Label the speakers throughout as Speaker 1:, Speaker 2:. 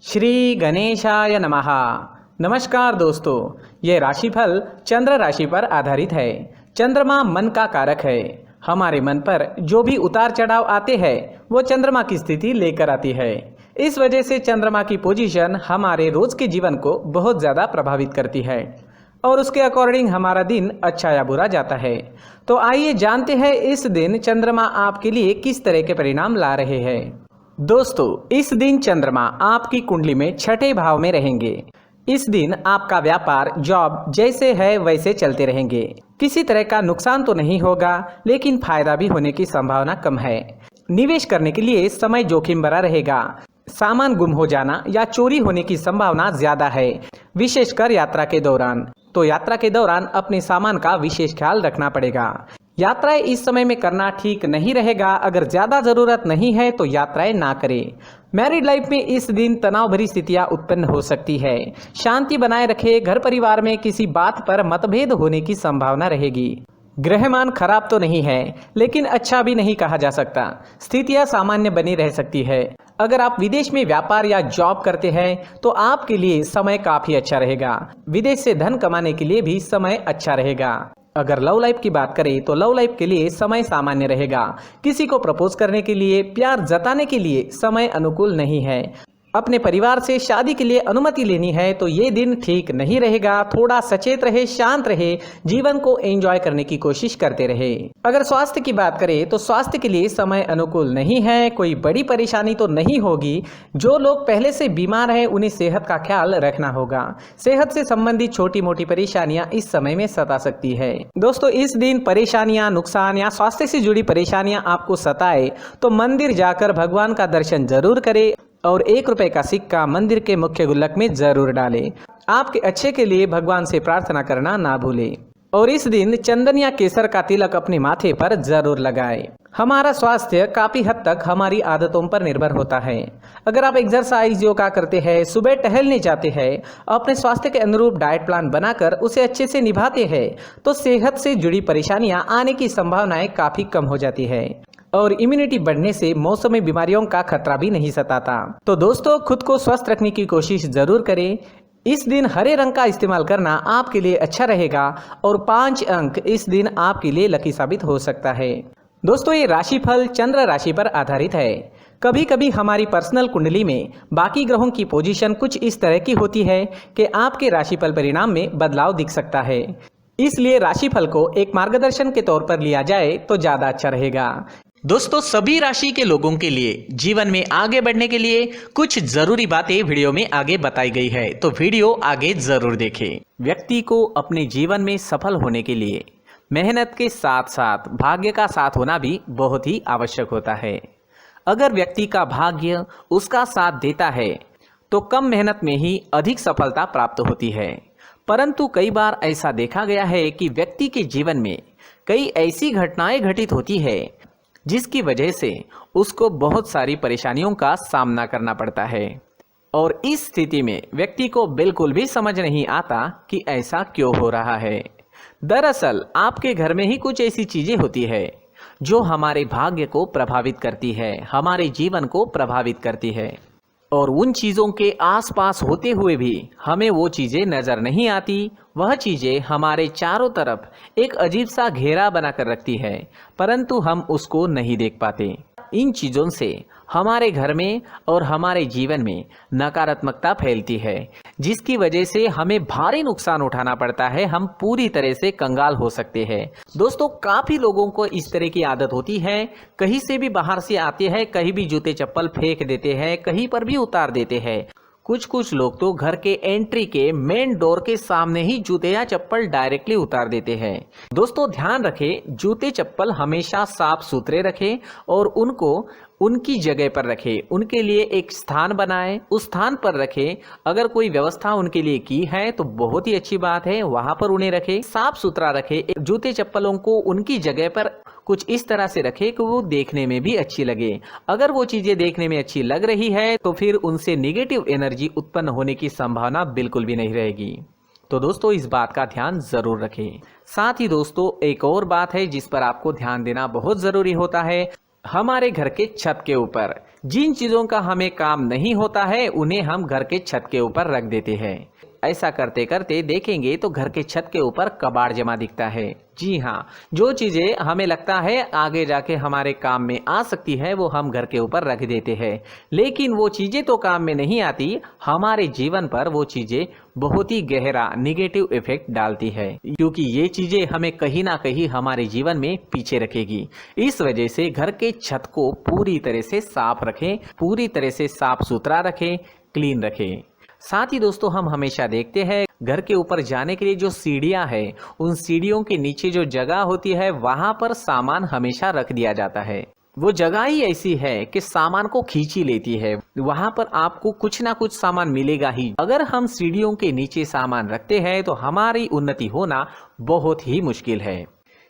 Speaker 1: श्री गणेशाय नमः। नमस्कार दोस्तों, ये राशिफल चंद्र राशि पर आधारित है। चंद्रमा मन का कारक है। हमारे मन पर जो भी उतार चढ़ाव आते हैं वो चंद्रमा की स्थिति लेकर आती है। इस वजह से चंद्रमा की पोजीशन हमारे रोज के जीवन को बहुत ज़्यादा प्रभावित करती है और उसके अकॉर्डिंग हमारा दिन अच्छा या बुरा जाता है। तो आइए जानते हैं इस दिन चंद्रमा आपके लिए किस तरह के परिणाम ला रहे हैं। दोस्तों, इस दिन चंद्रमा आपकी कुंडली में छठे भाव में रहेंगे। इस दिन आपका व्यापार, जॉब जैसे है वैसे चलते रहेंगे। किसी तरह का नुकसान तो नहीं होगा, लेकिन फायदा भी होने की संभावना कम है। निवेश करने के लिए समय जोखिम भरा रहेगा। सामान गुम हो जाना या चोरी होने की संभावना ज्यादा है, विशेषकर यात्रा के दौरान। तो यात्रा के दौरान अपने सामान का विशेष ख्याल रखना पड़ेगा। यात्राएं इस समय में करना ठीक नहीं रहेगा। अगर ज्यादा जरूरत नहीं है तो यात्राएं ना करें। मैरिड लाइफ में इस दिन तनाव भरी स्थितियां उत्पन्न हो सकती है। शांति बनाए रखें। घर परिवार में किसी बात पर मतभेद होने की संभावना रहेगी। ग्रहमान खराब तो नहीं है, लेकिन अच्छा भी नहीं कहा जा सकता। स्थितियां सामान्य बनी रह सकती है। अगर आप विदेश में व्यापार या जॉब करते हैं तो आपके लिए समय काफी अच्छा रहेगा। विदेश से धन कमाने के लिए भी समय अच्छा रहेगा। अगर लव लाइफ की बात करें तो लव लाइफ के लिए समय सामान्य रहेगा। किसी को प्रपोज करने के लिए, प्यार जताने के लिए समय अनुकूल नहीं है। अपने परिवार से शादी के लिए अनुमति लेनी है तो ये दिन ठीक नहीं रहेगा। थोड़ा सचेत रहे, शांत रहे, जीवन को एंजॉय करने की कोशिश करते रहे। अगर स्वास्थ्य की बात करें तो स्वास्थ्य के लिए समय अनुकूल नहीं है। कोई बड़ी परेशानी तो नहीं होगी। जो लोग पहले से बीमार हैं उन्हें सेहत का ख्याल रखना होगा। सेहत से संबंधित छोटी मोटी परेशानियां इस समय में सता सकती है। दोस्तों, इस दिन परेशानियां, नुकसान या स्वास्थ्य से जुड़ी परेशानियां आपको सताए तो मंदिर जाकर भगवान का दर्शन जरूर करें और 1 रुपए का सिक्का मंदिर के मुख्य गुल्लक में जरूर डालें। आपके अच्छे के लिए भगवान से प्रार्थना करना ना भूलें। और इस दिन चंदन या केसर का तिलक अपने माथे पर जरूर लगाएं। हमारा स्वास्थ्य काफी हद तक हमारी आदतों पर निर्भर होता है। अगर आप एक्सरसाइज, योगा करते हैं, सुबह टहलने जाते हैं, अपने स्वास्थ्य के अनुरूप डाइट प्लान बनाकर उसे अच्छे से निभाते हैं तो सेहत से जुड़ी परेशानियां आने की संभावनाएं काफी कम हो जाती है और इम्यूनिटी बढ़ने से मौसमी बीमारियों का खतरा भी नहीं सताता। तो दोस्तों, खुद को स्वस्थ रखने की कोशिश जरूर करें। इस दिन हरे रंग का इस्तेमाल करना आपके लिए अच्छा रहेगा और 5 अंक इस दिन आपके लिए लकी साबित हो सकता है। दोस्तों, ये राशिफल चंद्र राशि पर आधारित है। कभी कभी हमारी पर्सनल कुंडली में बाकी ग्रहों की पोजीशन कुछ इस तरह की होती है कि आपके राशिफल परिणाम में बदलाव दिख सकता है। इसलिए राशिफल को एक मार्गदर्शन के तौर पर लिया जाए तो ज्यादा अच्छा रहेगा। दोस्तों, सभी राशि के लोगों के लिए जीवन में आगे बढ़ने के लिए कुछ जरूरी बातें वीडियो में आगे बताई गई है, तो वीडियो आगे जरूर देखें। व्यक्ति को अपने जीवन में सफल होने के लिए मेहनत के साथ साथ भाग्य का साथ होना भी बहुत ही आवश्यक होता है। अगर व्यक्ति का भाग्य उसका साथ देता है तो कम मेहनत में ही अधिक सफलता प्राप्त होती है। परंतु कई बार ऐसा देखा गया है कि व्यक्ति के जीवन में कई ऐसी घटनाएं घटित होती है जिसकी वजह से उसको बहुत सारी परेशानियों का सामना करना पड़ता है और इस स्थिति में व्यक्ति को बिल्कुल भी समझ नहीं आता कि ऐसा क्यों हो रहा है। दरअसल आपके घर में ही कुछ ऐसी चीजें होती है जो हमारे भाग्य को प्रभावित करती है, हमारे जीवन को प्रभावित करती है और उन चीज़ों के आसपास होते हुए भी हमें वो चीज़ें नज़र नहीं आती। वह चीज़ें हमारे चारों तरफ एक अजीब सा घेरा बनाकर रखती है, परंतु हम उसको नहीं देख पाते। इन चीज़ों से हमारे घर में और हमारे जीवन में नकारात्मकता फैलती है, जिसकी वजह से हमें भारी नुकसान उठाना पड़ता है। हम पूरी तरह से कंगाल हो सकते हैं। दोस्तों, काफ़ी लोगों को इस तरह की आदत होती है। कहीं से भी बाहर से आते हैं, कहीं भी जूते चप्पल फेंक देते हैं, कहीं पर भी उतार देते हैं। कुछ लोग तो घर के एंट्री के मेन डोर के सामने ही जूते या चप्पल डायरेक्टली उतार देते हैं। दोस्तों, ध्यान रखें, जूते चप्पल हमेशा साफ सुथरे रखें और उनको उनकी जगह पर रखें। उनके लिए एक स्थान बनाएं, उस स्थान पर रखें। अगर कोई व्यवस्था उनके लिए की है तो बहुत ही अच्छी बात है, वहां पर उन्हें रखें, साफ सुथरा रखें। जूते चप्पलों को उनकी जगह पर कुछ इस तरह से रखें कि वो देखने में भी अच्छी लगे। अगर वो चीजें देखने में अच्छी लग रही है तो फिर उनसे नेगेटिव एनर्जी उत्पन्न होने की संभावना बिल्कुल भी नहीं रहेगी। तो दोस्तों, इस बात का ध्यान जरूर रखें। साथ ही दोस्तों, एक और बात है जिस पर आपको ध्यान देना बहुत जरूरी होता है। हमारे घर के छत के ऊपर जिन चीज़ों का हमें काम नहीं होता है उन्हें हम घर के छत के ऊपर रख देते हैं। ऐसा करते करते देखेंगे तो घर के छत के ऊपर कबाड़ जमा दिखता है। जी हाँ, जो चीज़ें हमें लगता है आगे जाके हमारे काम में आ सकती है वो हम घर के ऊपर रख देते हैं, लेकिन वो चीज़ें तो काम में नहीं आती, हमारे जीवन पर वो चीज़ें बहुत ही गहरा निगेटिव इफेक्ट डालती है, क्योंकि ये चीज़ें हमें कहीं ना कहीं हमारे जीवन में पीछे रखेगी। इस वजह से घर के छत को पूरी तरह से साफ रखें, पूरी तरह से साफ सुथरा रखें, क्लीन रखें। साथ ही दोस्तों हम हमेशा देखते हैं घर के ऊपर जाने के लिए जो सीढ़ियां है, उन सीढ़ियों के नीचे जो जगह होती है वहां पर सामान हमेशा रख दिया जाता है। वो जगह ही ऐसी है कि सामान को खींच ही लेती है, वहां पर आपको कुछ ना कुछ सामान मिलेगा ही। अगर हम सीढ़ियों के नीचे सामान रखते हैं तो हमारी उन्नति होना बहुत ही मुश्किल है।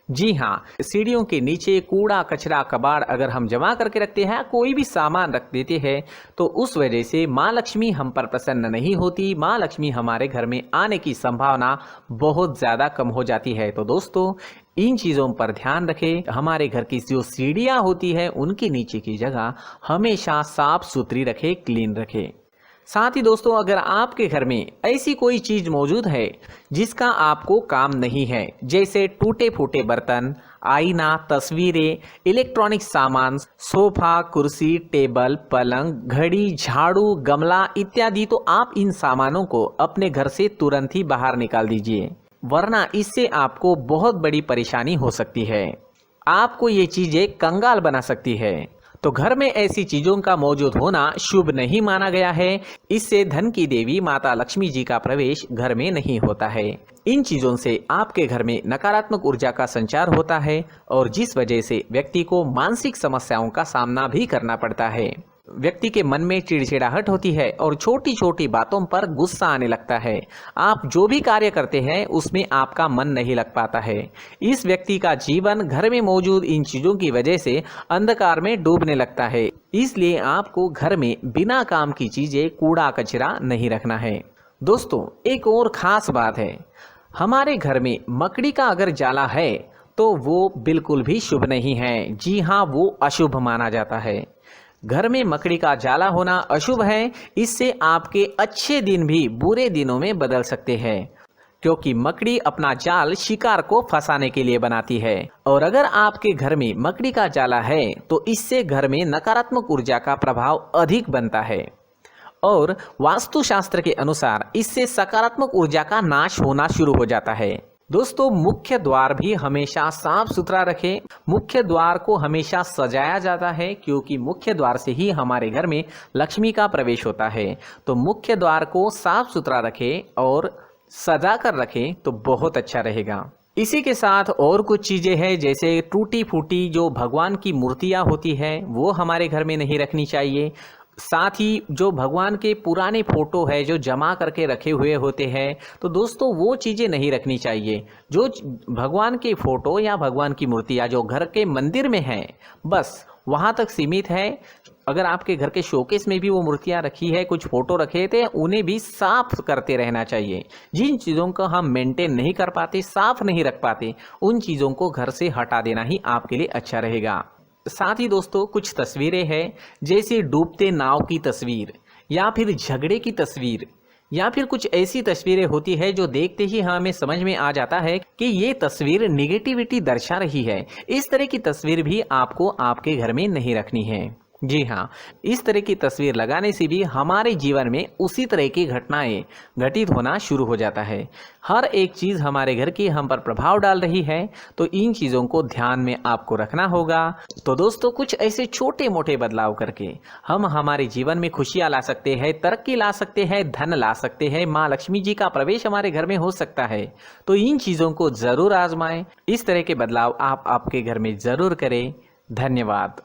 Speaker 1: जी हाँ, सीढ़ियों के नीचे कूड़ा कचरा कबाड़ अगर हम जमा करके रखते हैं, कोई भी सामान रख देते हैं, तो उस वजह से माँ लक्ष्मी हम पर प्रसन्न नहीं होती, माँ लक्ष्मी हमारे घर में आने की संभावना बहुत ज़्यादा कम हो जाती है। तो दोस्तों इन चीज़ों पर ध्यान रखें, हमारे घर की जो सीढ़ियाँ होती है उनके नीचे की जगह हमेशा साफ सुथरी रखें, क्लीन रखें। साथ ही दोस्तों अगर आपके घर में ऐसी कोई चीज मौजूद है जिसका आपको काम नहीं है, जैसे टूटे फूटे बर्तन, आईना, तस्वीरें, इलेक्ट्रॉनिक सामान, सोफा, कुर्सी, टेबल, पलंग, घड़ी, झाड़ू, गमला इत्यादि, तो आप इन सामानों को अपने घर से तुरंत ही बाहर निकाल दीजिए, वरना इससे आपको बहुत बड़ी परेशानी हो सकती है। आपको ये चीजें कंगाल बना सकती है। तो घर में ऐसी चीजों का मौजूद होना शुभ नहीं माना गया है। इससे धन की देवी माता लक्ष्मी जी का प्रवेश घर में नहीं होता है। इन चीजों से आपके घर में नकारात्मक ऊर्जा का संचार होता है और जिस वजह से व्यक्ति को मानसिक समस्याओं का सामना भी करना पड़ता है। व्यक्ति के मन में चिड़चिड़ाहट होती है और छोटी छोटी बातों पर गुस्सा आने लगता है। आप जो भी कार्य करते हैं उसमें आपका मन नहीं लग पाता है। इस व्यक्ति का जीवन घर में मौजूद इन चीजों की वजह से अंधकार में डूबने लगता है। इसलिए आपको घर में बिना काम की चीजें, कूड़ा कचरा नहीं रखना है। दोस्तों एक और खास बात है, हमारे घर में मकड़ी का अगर जाला है तो वो बिल्कुल भी शुभ नहीं है। जी हाँ, वो अशुभ माना जाता है। घर में मकड़ी का जाला होना अशुभ है। इससे आपके अच्छे दिन भी बुरे दिनों में बदल सकते हैं, क्योंकि मकड़ी अपना जाल शिकार को फंसाने के लिए बनाती है। और अगर आपके घर में मकड़ी का जाला है तो इससे घर में नकारात्मक ऊर्जा का प्रभाव अधिक बनता है और वास्तुशास्त्र के अनुसार इससे सकारात्मक ऊर्जा का नाश होना शुरू हो जाता है। दोस्तों मुख्य द्वार भी हमेशा साफ सुथरा रखें। मुख्य द्वार को हमेशा सजाया जाता है, क्योंकि मुख्य द्वार से ही हमारे घर में लक्ष्मी का प्रवेश होता है। तो मुख्य द्वार को साफ सुथरा रखें और सजा कर रखें तो बहुत अच्छा रहेगा। इसी के साथ और कुछ चीजें हैं, जैसे टूटी फूटी जो भगवान की मूर्तियां होती है वो हमारे घर में नहीं रखनी चाहिए। साथ ही जो भगवान के पुराने फोटो है जो जमा करके रखे हुए होते हैं, तो दोस्तों वो चीज़ें नहीं रखनी चाहिए। जो भगवान के फोटो या भगवान की मूर्तियाँ जो घर के मंदिर में हैं बस वहाँ तक सीमित है। अगर आपके घर के शोकेस में भी वो मूर्तियाँ रखी है, कुछ फोटो रखे थे, उन्हें भी साफ करते रहना चाहिए। जिन चीज़ों को हम मेंटेन नहीं कर पाते, साफ नहीं रख पाते, उन चीज़ों को घर से हटा देना ही आपके लिए अच्छा रहेगा। साथ ही दोस्तों कुछ तस्वीरें हैं, जैसे डूबते नाव की तस्वीर या फिर झगड़े की तस्वीर या फिर कुछ ऐसी तस्वीरें होती है जो देखते ही हमें समझ में आ जाता है कि ये तस्वीर निगेटिविटी दर्शा रही है। इस तरह की तस्वीर भी आपको आपके घर में नहीं रखनी है। जी हाँ, इस तरह की तस्वीर लगाने से भी हमारे जीवन में उसी तरह की घटनाएं घटित होना शुरू हो जाता है। हर एक चीज़ हमारे घर की हम पर प्रभाव डाल रही है, तो इन चीज़ों को ध्यान में आपको रखना होगा। तो दोस्तों कुछ ऐसे छोटे मोटे बदलाव करके हम हमारे जीवन में खुशियाँ ला सकते हैं, तरक्की ला सकते हैं, धन ला सकते हैं, माँ लक्ष्मी जी का प्रवेश हमारे घर में हो सकता है। तो इन चीज़ों को ज़रूर आजमाएं। इस तरह के बदलाव आप आपके घर में ज़रूर करें। धन्यवाद।